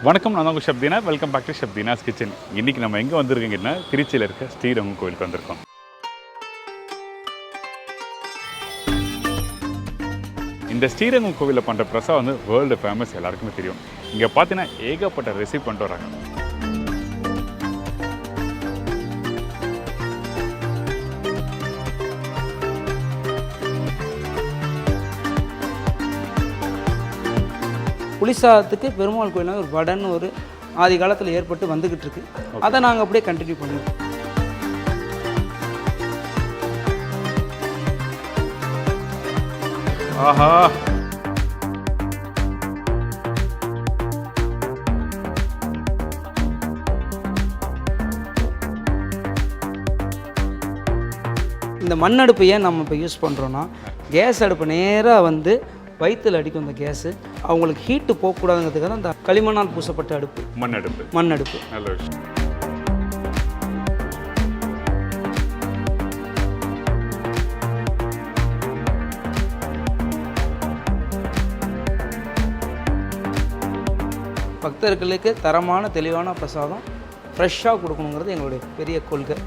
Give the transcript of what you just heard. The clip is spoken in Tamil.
வணக்கம், நான் உங்கள் chef Deena. Welcome back to chef Deena's kitchen. இன்றைக்கி நம்ம எங்கே வந்திருக்கீங்கன்னா திருச்சியில் இருக்க ஸ்ரீரங்கம் கோயிலுக்கு வந்திருக்கோம். இந்த ஸ்ரீரங்கம் கோவிலில் பண்ணுற பிரசாதம் வந்து வேர்ல்டு ஃபேமஸ், எல்லாருக்குமே தெரியும். இங்கே பார்த்தீங்கன்னா ஏகப்பட்ட ரெசிபி பண்ணிட்டு வராங்க. புளிசாதத்துக்கு பெருமாள் கோயிலில் ஒரு வடன்னு ஒரு ஆதி காலத்தில் ஏற்பட்டு வந்துக்கிட்டு இருக்கு. அதை நாங்கள் அப்படியே கண்டினியூ பண்ணுவோம். ஆஹா, இந்த மண் அடுப்பு ஏன் நம்ம இப்போ யூஸ் பண்ணுறோன்னா, கேஸ் அடுப்பு நேராக வந்து வயிற்றில் அடிக்கும். இந்த கேஸு அவங்களுக்கு ஹீட்டு போகக்கூடாதுங்கிறதுக்காக அந்த களிமண்ணால் பூசப்பட்ட அடுப்பு, மண் அடுப்பு. நல்ல விஷயம். பக்தர்களுக்கு தரமான தெளிவான பிரசாதம் ஃப்ரெஷ்ஷாக கொடுக்கணுங்கிறது எங்களுடைய பெரிய கொள்கை.